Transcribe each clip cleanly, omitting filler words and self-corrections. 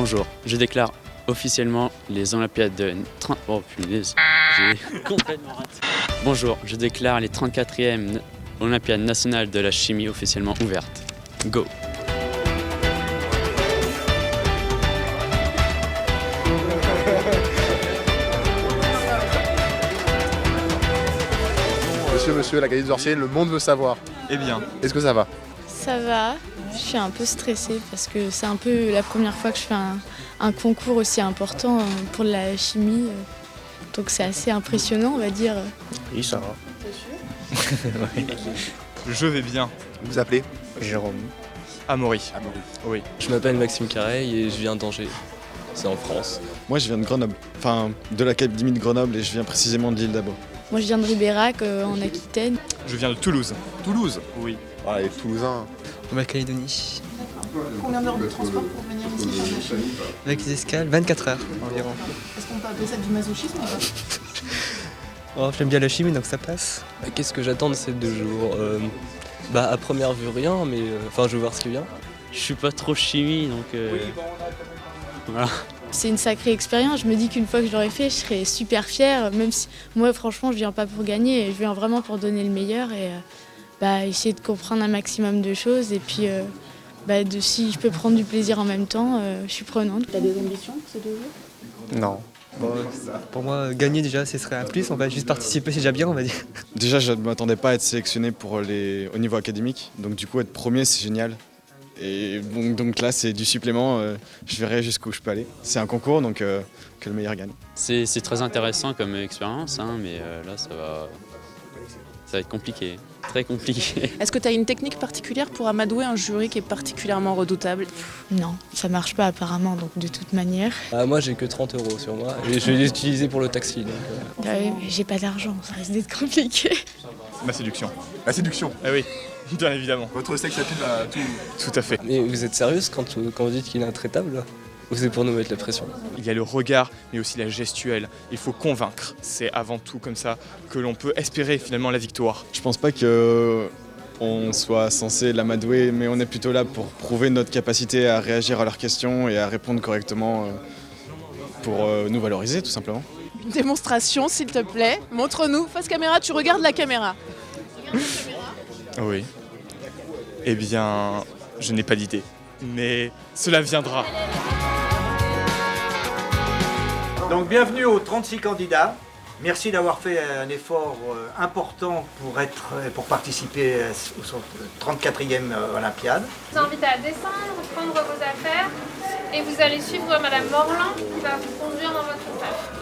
Bonjour, je déclare officiellement les Olympiades de... Oh punaise, j'ai complètement raté. Bonjour, je déclare les 34e Olympiades nationales de la chimie officiellement ouvertes. Go! Monsieur, la Gazette Zorcienne, le monde veut savoir. Eh bien, Est-ce que ça va? Ça va, je suis un peu stressée parce que c'est un peu la première fois que je fais un concours aussi important pour la chimie. Donc c'est assez impressionnant, on va dire. Oui, ça va. oui. Je vais bien. Vous appelez? Jérôme. Amaury. Oui. Je m'appelle Maxime Careil et je viens d'Angers. C'est en France. Moi je viens de Grenoble, enfin de l'académie de Grenoble et je viens précisément de l'île d'Abo. Moi je viens de Ribérac en Aquitaine. Je viens de Toulouse. Toulouse? Oui. Ah, les Toulousains. Nouvelle-Calédonie. Combien d'heures de transport pour venir ici faire de la chimie? Avec les escales, 24 heures environ. Est-ce qu'on peut appeler ça du masochisme ou pas? Oh, j'aime bien la chimie donc ça passe. Qu'est-ce que j'attends de ces 2 jours à première vue rien, mais je vais voir ce qui vient. Je suis pas trop chimie donc voilà. C'est une sacrée expérience, je me dis qu'une fois que je l'aurai fait, je serai super fière, même si moi franchement je viens pas pour gagner, je viens vraiment pour donner le meilleur et essayer de comprendre un maximum de choses et puis si je peux prendre du plaisir en même temps, je suis prenante. T'as des ambitions ces 2 jours? Non. Pour moi, gagner déjà, ce serait un plus. On va juste participer, c'est déjà bien, on va dire. Déjà je ne m'attendais pas à être sélectionné au niveau académique, donc du coup être premier c'est génial. Et donc là c'est du supplément, je verrai jusqu'où je peux aller. C'est un concours donc que le meilleur gagne. C'est très intéressant comme expérience, mais là ça va être compliqué, très compliqué. Est-ce que tu as une technique particulière pour amadouer un jury qui est particulièrement redoutable? Non, ça marche pas apparemment, donc de toute manière. Moi j'ai que 30 € sur moi et je vais les utiliser pour le taxi. Donc, Ah oui, mais j'ai pas d'argent, ça risque d'être compliqué. Ma séduction. La séduction. Eh oui, bien évidemment. Votre sexe a tout. Tout à fait. Mais vous êtes sérieuse quand vous dites qu'il est intraitable là? Ou c'est pour nous mettre la pression? Il y a le regard, mais aussi la gestuelle. Il faut convaincre. C'est avant tout comme ça que l'on peut espérer finalement la victoire. Je pense pas qu'on soit censé l'amadouer, mais on est plutôt là pour prouver notre capacité à réagir à leurs questions et à répondre correctement pour nous valoriser tout simplement. Une démonstration s'il te plaît. Montre-nous. Face caméra, tu regardes la caméra. Oui. Eh bien, je n'ai pas d'idée. Mais cela viendra. Donc bienvenue aux 36 candidats. Merci d'avoir fait un effort important pour participer aux 34e Olympiades. Je vous invite à descendre, prendre vos affaires et vous allez suivre Madame Morland qui va vous conduire dans votre salle.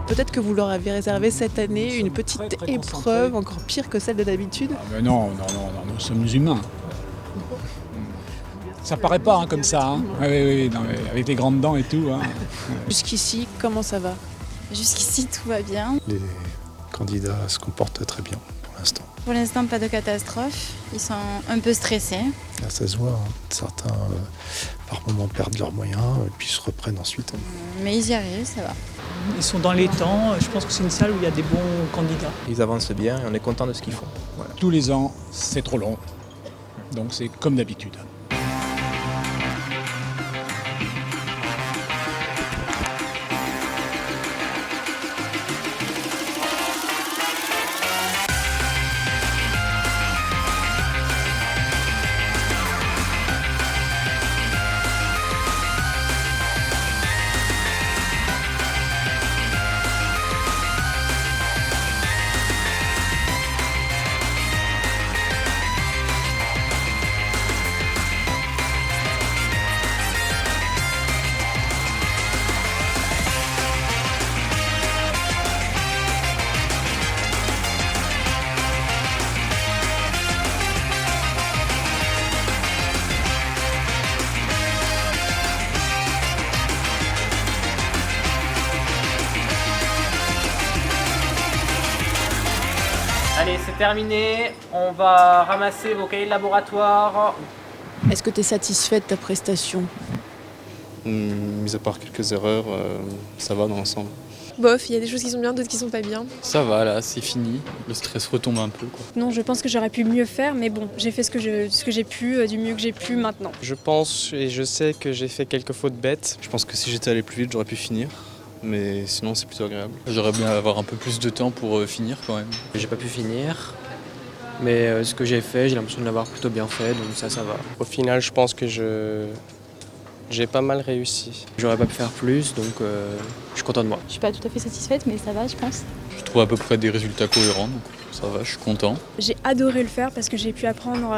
Peut-être que vous leur avez réservé cette année une petite épreuve encore pire que celle de d'habitude. Non, nous sommes humains. Ça paraît pas comme ça. Hein. Oui, non, mais avec les grandes dents et tout. Hein. Jusqu'ici, comment ça va? Jusqu'ici, tout va bien. Les candidats se comportent très bien pour l'instant. Pour l'instant, pas de catastrophe. Ils sont un peu stressés. Là, ça se voit. Hein. Certains, par moments, perdent leurs moyens et puis se reprennent ensuite. Mais ils y arrivent, ça va. Ils sont dans les temps. Je pense que c'est une salle où il y a des bons candidats. Ils avancent bien et on est content de ce qu'ils font. Voilà. Tous les ans, c'est trop long. Donc c'est comme d'habitude. Allez, c'est terminé. On va ramasser vos cahiers de laboratoire. Est-ce que tu es satisfait de ta prestation? Mis à part quelques erreurs, ça va dans l'ensemble. Bof, il y a des choses qui sont bien, d'autres qui sont pas bien. Ça va là, c'est fini. Le stress retombe un peu, quoi. Non, je pense que j'aurais pu mieux faire, mais bon, j'ai fait ce que j'ai pu, du mieux que j'ai pu maintenant. Je pense et je sais que j'ai fait quelques fautes bêtes. Je pense que si j'étais allé plus vite, j'aurais pu finir. Mais sinon, c'est plutôt agréable. J'aurais bien avoir un peu plus de temps pour finir quand même. J'ai pas pu finir, mais ce que j'ai fait, j'ai l'impression de l'avoir plutôt bien fait, donc ça va. Au final, je pense que j'ai pas mal réussi. J'aurais pas pu faire plus, donc je suis content de moi. Je suis pas tout à fait satisfaite, mais ça va, je pense. Je trouve à peu près des résultats cohérents, donc ça va, je suis content. J'ai adoré le faire parce que j'ai pu apprendre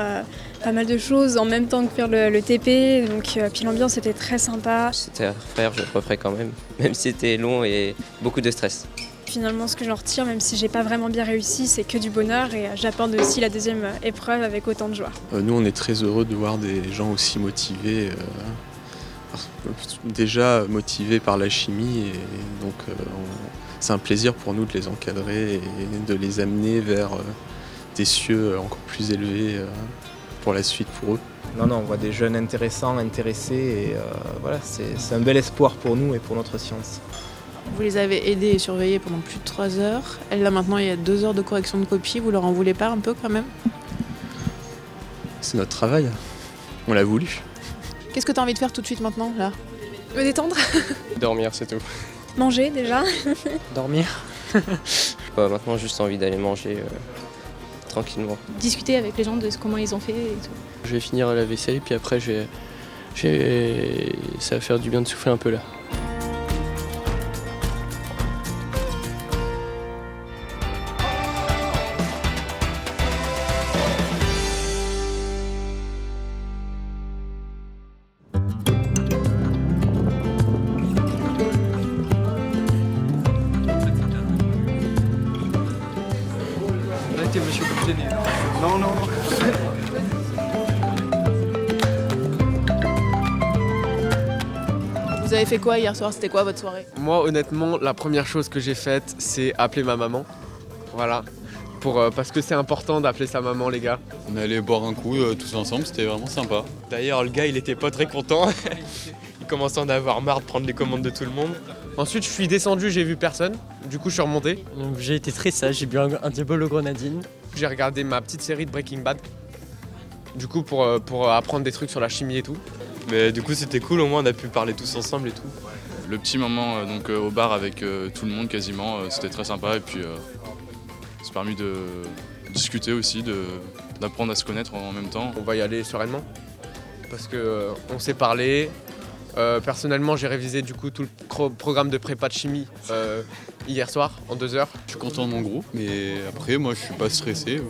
pas mal de choses en même temps que faire le TP, donc puis l'ambiance était très sympa. C'était à refaire, je le referais quand même si c'était long et beaucoup de stress. Finalement, ce que j'en retire, même si j'ai pas vraiment bien réussi, c'est que du bonheur et j'apporte aussi la deuxième épreuve avec autant de joie. Nous, on est très heureux de voir des gens aussi motivés. Déjà motivés par la chimie et donc c'est un plaisir pour nous de les encadrer et de les amener vers des cieux encore plus élevés pour la suite pour eux. Non, on voit des jeunes intéressants, intéressés et voilà, c'est un bel espoir pour nous et pour notre science. Vous les avez aidés et surveillés pendant plus de 3 heures. Là maintenant, il y a 2 heures de correction de copie. Vous leur en voulez pas un peu quand même? C'est notre travail, on l'a voulu. Qu'est-ce que tu as envie de faire tout de suite maintenant là? Me détendre. Dormir, c'est tout. Manger déjà. Dormir. Je sais pas, maintenant juste envie d'aller manger tranquillement. Discuter avec les gens de comment ils ont fait et tout. Je vais finir la vaisselle, puis après ça va faire du bien de souffler un peu là. Arrêtez, monsieur Capitaine. Non. Vous avez fait quoi hier soir? C'était quoi votre soirée? Moi, honnêtement, la première chose que j'ai faite, c'est appeler ma maman. Voilà. Parce que c'est important d'appeler sa maman, les gars. On est allé boire un coup tous ensemble, c'était vraiment sympa. D'ailleurs, le gars, il était pas très content. Il commençait à en avoir marre de prendre les commandes de tout le monde. Ensuite, je suis descendu, j'ai vu personne. Du coup, je suis remonté. Donc, j'ai été très sage, j'ai bu un Diabolo Grenadine. J'ai regardé ma petite série de Breaking Bad. Du coup, pour apprendre des trucs sur la chimie et tout. Mais du coup, c'était cool, au moins on a pu parler tous ensemble et tout. Le petit moment au bar avec tout le monde quasiment, c'était très sympa. Et puis, c'est permis de discuter aussi, d'apprendre à se connaître en même temps. On va y aller sereinement. Parce que on s'est parlé. Personnellement, j'ai révisé du coup tout le programme de prépa de chimie hier soir en 2 heures. Je suis content de mon groupe, mais après, moi, je suis pas stressé.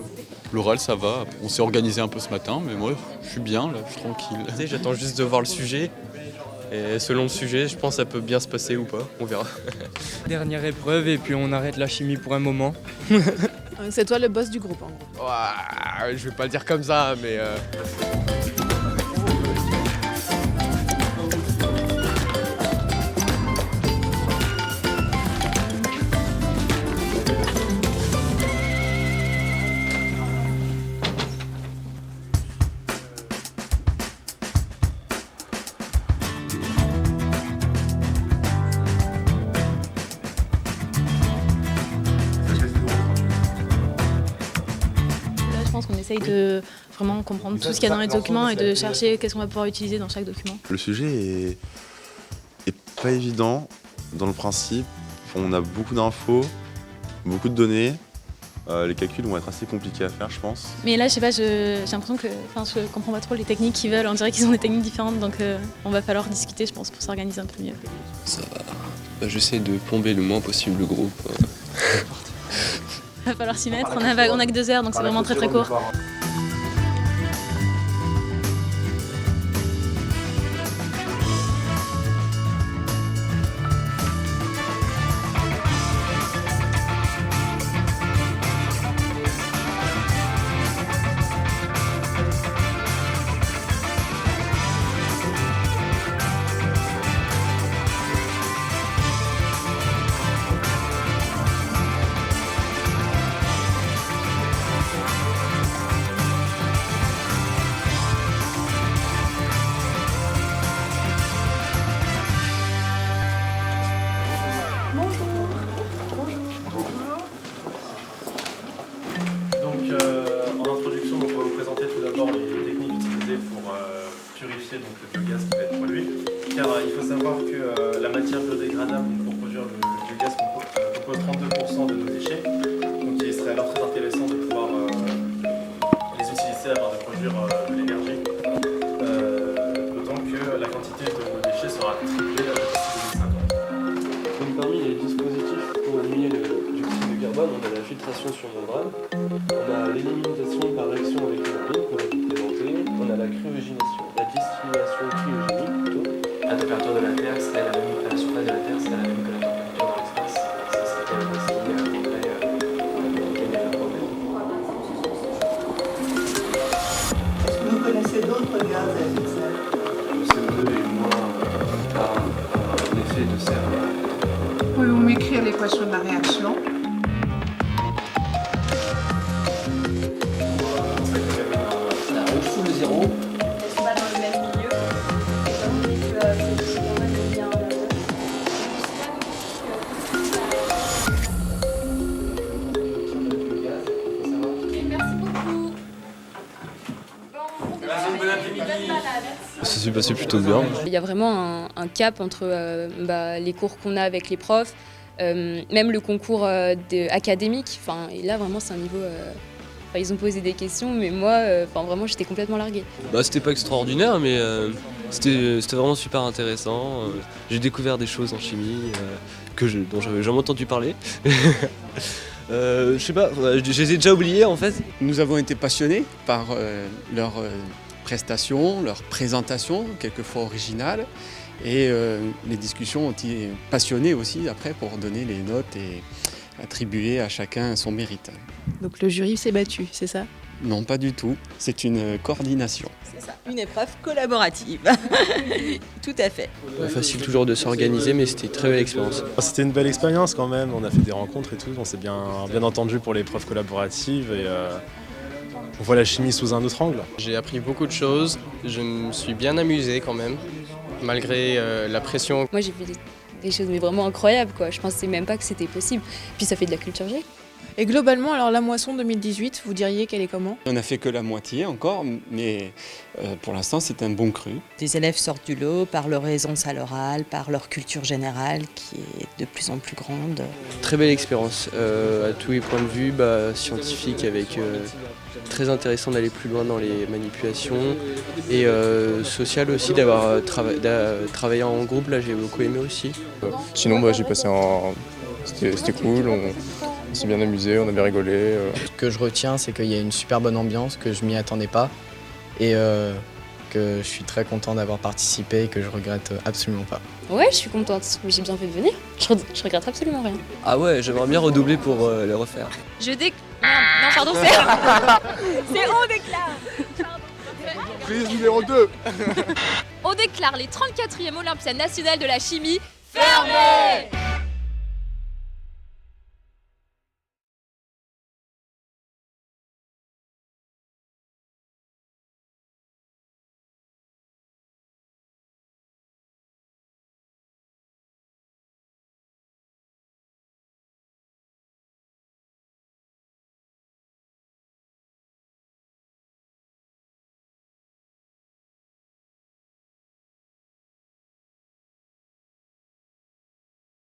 L'oral, ça va. On s'est organisé un peu ce matin, mais moi, je suis bien, là, je suis tranquille. Tu sais, j'attends juste de voir le sujet. Et selon le sujet, je pense que ça peut bien se passer ou pas. On verra. Dernière épreuve, et puis on arrête la chimie pour un moment. C'est toi le boss du groupe en gros. Ouais, je vais pas le dire comme ça, mais... Là, je pense qu'on essaye de vraiment comprendre tout ce qu'il y a dans les documents et de chercher qu'est-ce qu'on va pouvoir utiliser dans chaque document. Le sujet est pas évident dans le principe. On a beaucoup d'infos, beaucoup de données. Les calculs vont être assez compliqués à faire, je pense. Mais là, je sais pas, j'ai l'impression que je comprends pas trop les techniques qu'ils veulent. On dirait qu'ils ont des techniques différentes, donc on va falloir discuter, je pense, pour s'organiser un peu mieux. Ça va. J'essaie de plomber le moins possible le groupe. Il va falloir s'y mettre. On a que 2 heures, donc c'est vraiment très très court. car il faut savoir que la matière biodégradable pour produire le gaz compose 32% de nos déchets. Donc il serait alors très intéressant de pouvoir les utiliser avant de produire de l'énergie. D'autant que la quantité de nos déchets sera triplée d'ici 2050. Donc parmi les dispositifs pour diminuer le dioxyde de carbone, on a la filtration sur membrane, on a l'élimination par réaction avec l'urine qu'on va vous présenter, on a la cryogénisation, la distillation cryogénique plutôt. La température de la Terre serait la même, la surface de la Terre serait la même que la température dans l'espace. Ça serait quand même aussi gagner le problème. Est-ce que vous connaissez d'autres gaz à effet de serre? Le CO2 est moins par un effet de serre. Pouvez-vous m'écrire l'équation de la réaction? On fout le zéro. Elles sont pas dans le même milieu. Étant donné que c'est quand même le lien. Merci beaucoup. Ça s'est passé plutôt bien. Il y a vraiment un cap entre les cours qu'on a avec les profs, même le concours académique. Et là, vraiment, c'est un niveau... ils ont posé des questions, mais moi, vraiment, j'étais complètement larguée. C'était pas extraordinaire, mais c'était vraiment super intéressant. J'ai découvert des choses en chimie dont j'avais jamais entendu parler. Je sais pas, je les ai déjà oubliés en fait. Nous avons été passionnés par leurs prestations, leurs présentations, quelquefois originales. Et les discussions ont été passionnées aussi après pour donner les notes et attribuer à chacun son mérite. Donc le jury s'est battu, c'est ça? Non, pas du tout. C'est une coordination. C'est ça, une épreuve collaborative. Tout à fait. Pas facile toujours de s'organiser, mais c'était une très belle expérience. C'était une belle expérience quand même, on a fait des rencontres et tout, on s'est bien entendu pour l'épreuve collaborative et on voit la chimie sous un autre angle. J'ai appris beaucoup de choses, je me suis bien amusé quand même, malgré la pression. Moi, j'ai vu des choses mais vraiment incroyables, quoi. Je pensais même pas que c'était possible. Puis ça fait de la culture G. Et globalement, alors la moisson 2018, vous diriez qu'elle est comment? On n'a fait que la moitié encore, mais pour l'instant c'est un bon cru. Les élèves sortent du lot par leur aisance à l'oral, par leur culture générale qui est de plus en plus grande. Très belle expérience, à tous les points de vue, scientifique avec très intéressant d'aller plus loin dans les manipulations et social aussi d'avoir travaillé en groupe, là j'ai beaucoup aimé aussi. Sinon j'ai passé c'était cool, on s'est bien amusé, on a bien rigolé. Ce que je retiens, c'est qu'il y a une super bonne ambiance, que je m'y attendais pas et que je suis très content d'avoir participé et que je regrette absolument pas. Ouais, je suis contente, mais j'ai bien fait de venir. Je regrette absolument rien. Ah ouais, j'aimerais bien redoubler pour le refaire. Non, pardon, c'est... C'est on déclare. Prise numéro 2. On déclare les 34e Olympiades nationales de la chimie fermées.